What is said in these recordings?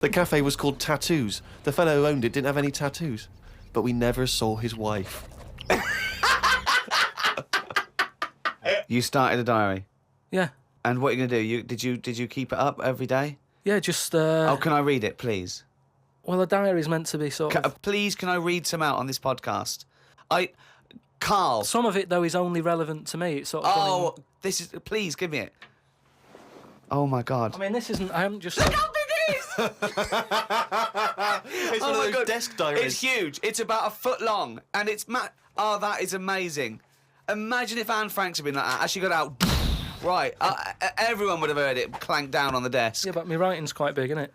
The cafe was called Tattoos. The fellow who owned it didn't have any tattoos. But we never saw his wife. You started a diary? Yeah. And what are you going to do? Did you keep it up every day? Yeah, just... Oh, can I read it, please? Well, a diary is meant to be sort of... Please, can I read some out on this podcast? Karl. Some of it, though, is only relevant to me. It's sort of... This is... Please, give me it. Oh, my God. I mean, this isn't... I haven't just... Look how big it is! It's one of those desk diaries. It's huge. It's about a foot long. And it's... Oh, that is amazing. Imagine if Anne Franks had been like that. As she got out... Right. Everyone would have heard it clank down on the desk. Yeah, but my writing's quite big, isn't it?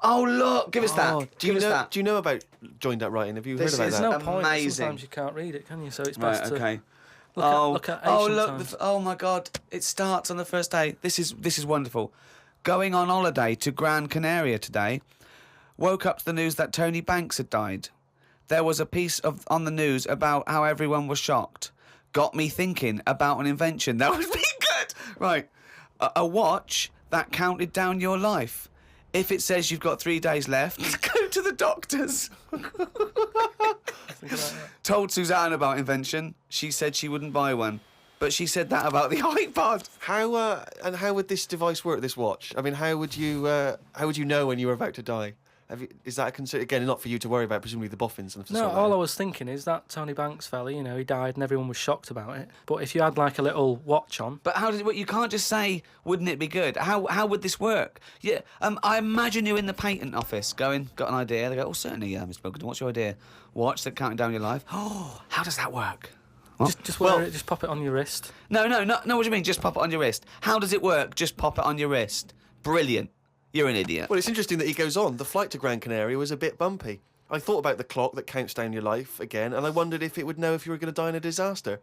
Oh, look. Give us that. Do you know about joined up writing? Have you heard about that? There's no point. Amazing. Sometimes you can't read it, can you? So it's best to... okay. Look at Asian times. Oh, my God. It starts on the first day. This is wonderful. Going on holiday to Gran Canaria today. Woke up to the news that Tony Banks had died. There was a piece on the news about how everyone was shocked. Got me thinking about an invention that would be good. Right. A watch that counted down your life. If it says you've got 3 days left, go to the doctors. Told Suzanne about invention. She said she wouldn't buy one. But she said that about the iPod. How would this device work, this watch? I mean, how would you know when you were about to die? Is that a concern? Again, not for you to worry about, presumably the boffins and stuff. No, all I was thinking is that Tony Banks fella, you know, he died and everyone was shocked about it. But if you had like a little watch on... But how does it work? You can't just say, wouldn't it be good? How would this work? Yeah, I imagine you're in the patent office going, got an idea. They go, oh, certainly, Mr. Pilkington, what's your idea? Watch that counting down your life. Oh, how does that work? Just wear it, just pop it on your wrist. No, what do you mean, just pop it on your wrist? How does it work? Just pop it on your wrist. Brilliant. You're an idiot. Well, it's interesting that he goes on. The flight to Gran Canaria was a bit bumpy. I thought about the clock that counts down your life again, and I wondered if it would know if you were going to die in a disaster.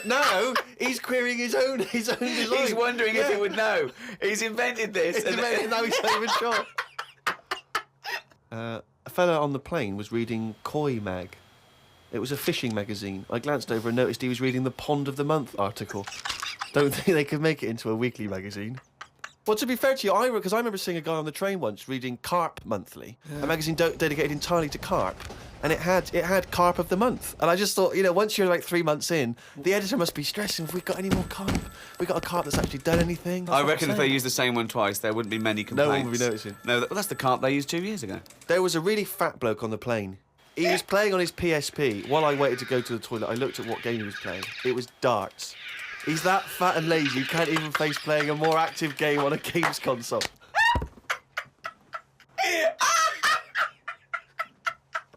No, he's querying his own design. He's wondering if it would know. He's invented this. Now he's not even sure. A fella on the plane was reading Koi Mag. It was a fishing magazine. I glanced over and noticed he was reading the Pond of the Month article. Don't think they could make it into a weekly magazine. Well, to be fair to you, because I remember seeing a guy on the train once reading Carp Monthly, a magazine dedicated entirely to carp, and it had Carp of the Month. And I just thought, once you're like 3 months in, the editor must be stressing, have we got any more carp? We got a carp that's actually done anything? I reckon if they used the same one twice, there wouldn't be many complaints. No one would be noticing. No, that's the carp they used 2 years ago. There was a really fat bloke on the plane. He was playing on his PSP. While I waited to go to the toilet, I looked at what game he was playing. It was darts. He's that fat and lazy, you can't even face playing a more active game on a games console.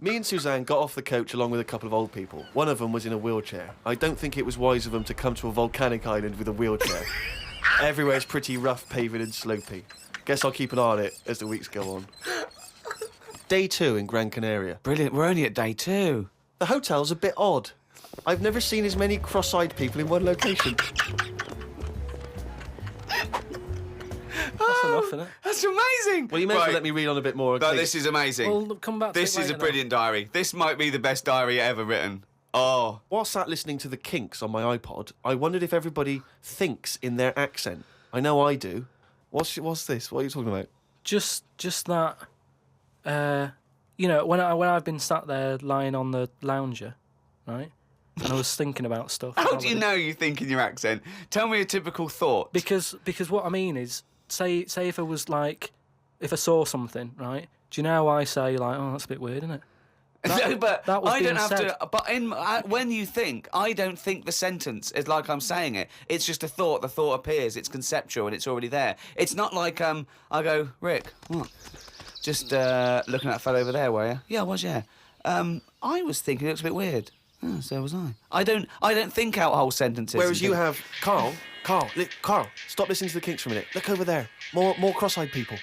Me and Suzanne got off the coach along with a couple of old people. One of them was in a wheelchair. I don't think it was wise of them to come to a volcanic island with a wheelchair. Everywhere's pretty rough, paving and slopey. Guess I'll keep an eye on it as the weeks go on. Day 2 in Gran Canaria. Brilliant, we're only at day 2. The hotel's a bit odd. I've never seen as many cross-eyed people in one location. That's enough, isn't it? That's amazing. Well, you may as well let me read on a bit more. No, this is amazing. Well, come back to This it is a later brilliant diary. This might be the best diary ever written. Oh. While sat listening to the Kinks on my iPod, I wondered if everybody thinks in their accent. I know I do. What's this? What are you talking about? Just that, when I've been sat there lying on the lounger, right, and I was thinking about stuff. How do you know you think in your accent? Tell me a typical thought. Because what I mean is, say if I was like, if I saw something, right? Do you know how I say like, oh, that's a bit weird, isn't it? No, but that was I don't have said. to. But when you think, I don't think the sentence is like I'm saying it. It's just a thought. The thought appears. It's conceptual and it's already there. It's not like I go, Rick, what? Just looking at that fellow over there, were you? Yeah, I was. Yeah. I was thinking it looks a bit weird. Oh, so was I. I don't think out whole sentences. Whereas you have Carl, stop listening to the Kinks for a minute. Look over there. More cross-eyed people.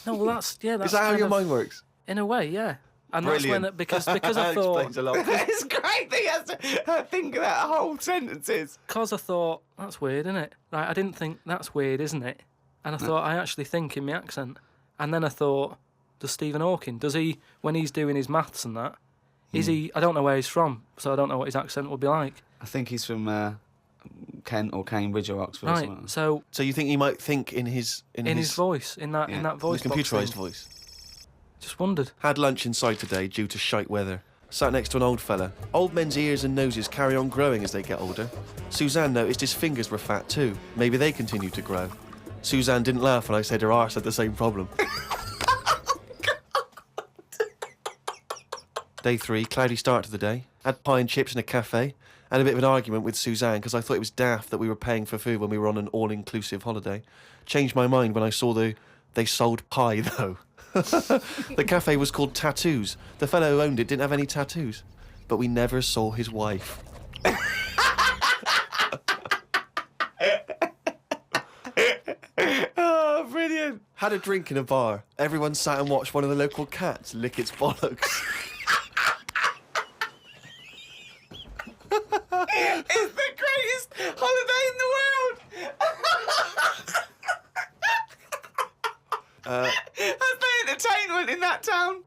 No, well that's Is that how your mind works? In a way, yeah. And Brilliant. that's when because I thought explains a lot. It's great that he has to think about whole sentences. Because I thought that's weird, isn't it? Like I didn't think that's weird, isn't it? And I thought I actually think in my accent. And then I thought, does Stephen Hawking, does he, when he's doing his maths and that, is he, I don't know where he's from, so I don't know what his accent would be like. I think he's from Kent or Cambridge or Oxford right, or something. so you think he might think in his voice, in that voice in the computerised box voice? Just wondered. Had lunch inside today due to shite weather. Sat next to an old fella. Old men's ears and noses carry on growing as they get older. Suzanne noticed his fingers were fat too. Maybe they continue to grow. Suzanne didn't laugh when I said her arse had the same problem. Day 3, cloudy start to the day. Had pie and chips in a cafe. Had a bit of an argument with Suzanne because I thought it was daft that we were paying for food when we were on an all-inclusive holiday. Changed my mind when I saw they sold pie though. The cafe was called Tattoos. The fellow who owned it didn't have any tattoos. But we never saw his wife. Oh, brilliant. Had a drink in a bar. Everyone sat and watched one of the local cats lick its bollocks. It's the greatest holiday in the world. That's the entertainment in that town.